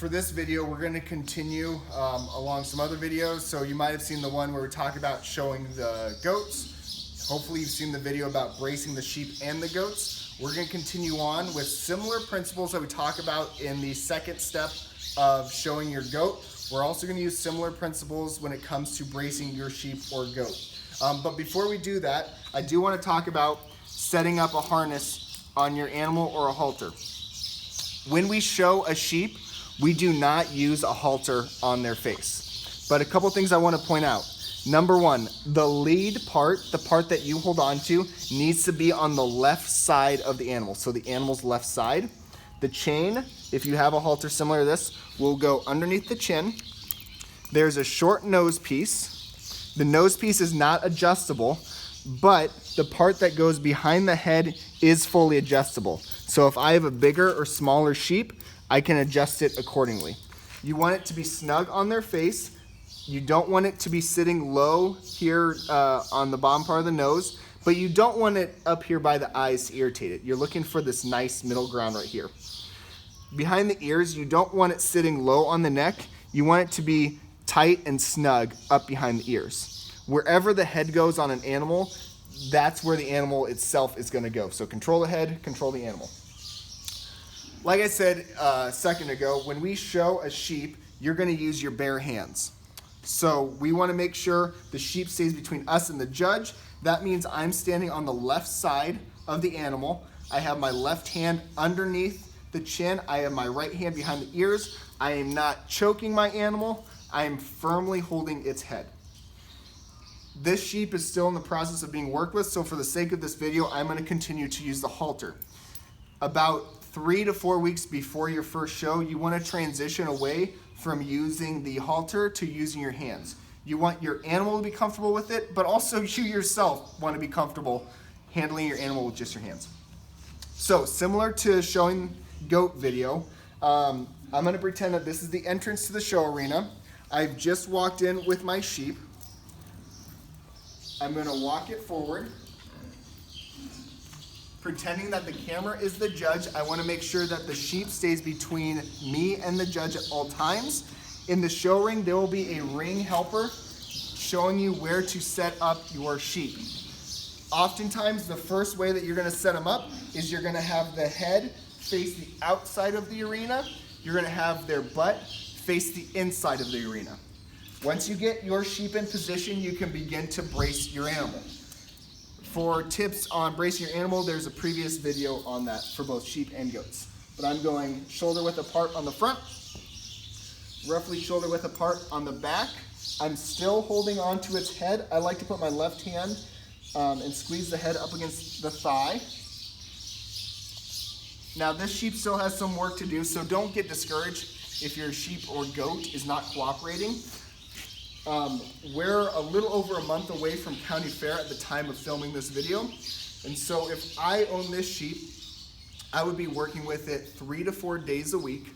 For this video, we're going to continue along some other videos. So you might have seen the one where we talk about showing the goats. Hopefully you've seen the video about bracing the sheep and the goats. We're going to continue on with similar principles that we talk about in the second step of showing your goat. We're also going to use similar principles when it comes to bracing your sheep or goat. But before we do that, I do want to talk about setting up a harness on your animal or a halter. When we show a sheep, we do not use a halter on their face. But a couple things I want to point out. Number one, the lead part, the part that you hold on to, needs to be on the left side of the animal. So the animal's left side. The chain, if you have a halter similar to this, will go underneath the chin. There's a short nose piece. The nose piece is not adjustable, but the part that goes behind the head is fully adjustable. So if I have a bigger or smaller sheep, I can adjust it accordingly. You want it to be snug on their face. You don't want it to be sitting low here on the bottom part of the nose, but you don't want it up here by the eyes to irritate it. You're looking for this nice middle ground right here. Behind the ears, you don't want it sitting low on the neck. You want it to be tight and snug up behind the ears. Wherever the head goes on an animal, that's where the animal itself is going to go. So control the head, control the animal. Like I said a second ago, when we show a sheep, you're going to use your bare hands. So we want to make sure the sheep stays between us and the judge. That means I'm standing on the left side of the animal. I have my left hand underneath the chin. I have my right hand behind the ears. I am not choking my animal. I am firmly holding its head. This sheep is still in the process of being worked with, so for the sake of this video, I'm going to continue to use the halter. About 3 to 4 weeks before your first show, you want to transition away from using the halter to using your hands. You want your animal to be comfortable with it, but also you yourself want to be comfortable handling your animal with just your hands. So similar to showing goat video, I'm going to pretend that this is the entrance to the show arena. I've just walked in with my sheep. I'm going to walk it forward. Pretending that the camera is the judge, I want to make sure that the sheep stays between me and the judge at all times. In the show ring, there will be a ring helper showing you where to set up your sheep. Oftentimes, the first way that you're going to set them up is you're going to have the head face the outside of the arena. You're going to have their butt face the inside of the arena. Once you get your sheep in position, you can begin to brace your animal. For tips on bracing your animal, there's a previous video on that for both sheep and goats. But I'm going shoulder width apart on the front, roughly shoulder width apart on the back. I'm still holding on to its head. I like to put my left hand and squeeze the head up against the thigh. Now this sheep still has some work to do, so don't get discouraged if your sheep or goat is not cooperating. We're a little over a month away from county fair at the time of filming this video. And so if I own this sheep, I would be working with it 3 to 4 days a week,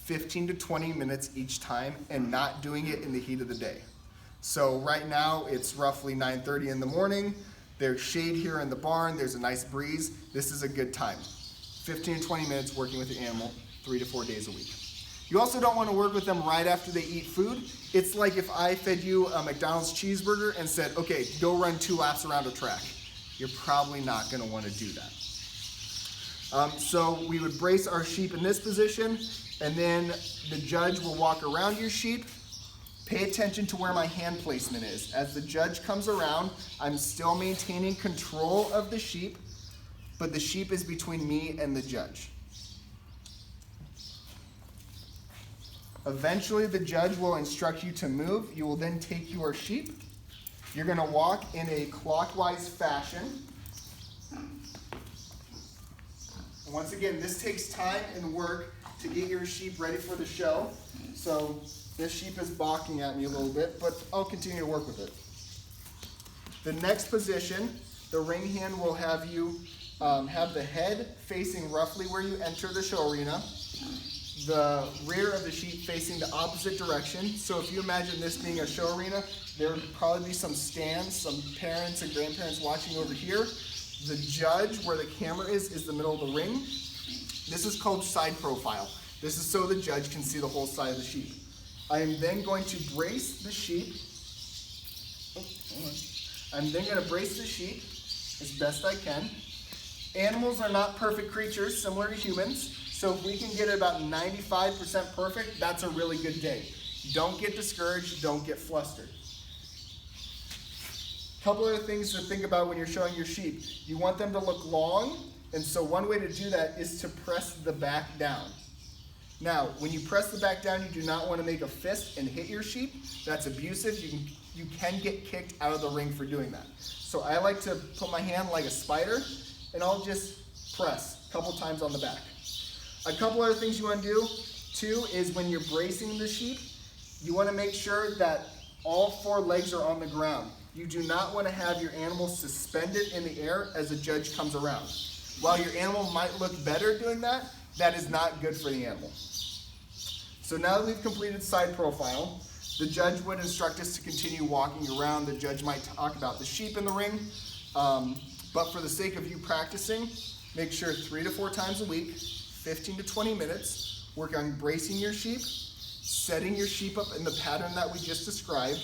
15 to 20 minutes each time, and not doing it in the heat of the day. So right now it's roughly 9:30 in the morning. There's shade here in the barn. There's a nice breeze. This is a good time. 15 to 20 minutes working with the animal 3 to 4 days a week. You also don't want to work with them right after they eat food. It's like if I fed you a McDonald's cheeseburger and said, okay, go run 2 laps around a track. You're probably not going to want to do that. So we would brace our sheep in this position, and then the judge will walk around your sheep. Pay attention to where my hand placement is. As the judge comes around, I'm still maintaining control of the sheep, but the sheep is between me and the judge. Eventually, the judge will instruct you to move. You will then take your sheep. You're going to walk in a clockwise fashion. And once again, this takes time and work to get your sheep ready for the show. So this sheep is balking at me a little bit, but I'll continue to work with it. The next position, the ring hand will have you have the head facing roughly where you enter the show arena. The rear of the sheep facing the opposite direction. So if you imagine this being a show arena, there would probably be some stands, some parents and grandparents watching over here. The judge, where the camera is the middle of the ring. This is called side profile. This is so the judge can see the whole side of the sheep. I am then going to brace the sheep. I'm then going to brace the sheep as best I can. Animals are not perfect creatures, similar to humans. So if we can get it about 95% perfect, that's a really good day. Don't get discouraged, don't get flustered. A couple other things to think about when you're showing your sheep. You want them to look long, and so one way to do that is to press the back down. Now, when you press the back down, you do not want to make a fist and hit your sheep. That's abusive. You can get kicked out of the ring for doing that. So I like to put my hand like a spider, and I'll just press a couple times on the back. A couple other things you want to do, too, is when you're bracing the sheep, you want to make sure that all 4 legs are on the ground. You do not want to have your animal suspended in the air as a judge comes around. While your animal might look better doing that, that is not good for the animal. So now that we've completed side profile, the judge would instruct us to continue walking around. The judge might talk about the sheep in the ring, but for the sake of you practicing, make sure 3 to 4 times a week, 15 to 20 minutes, work on bracing your sheep, setting your sheep up in the pattern that we just described,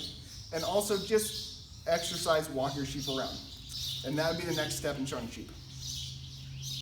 and also just exercise, walk your sheep around. And that would be the next step in showing sheep.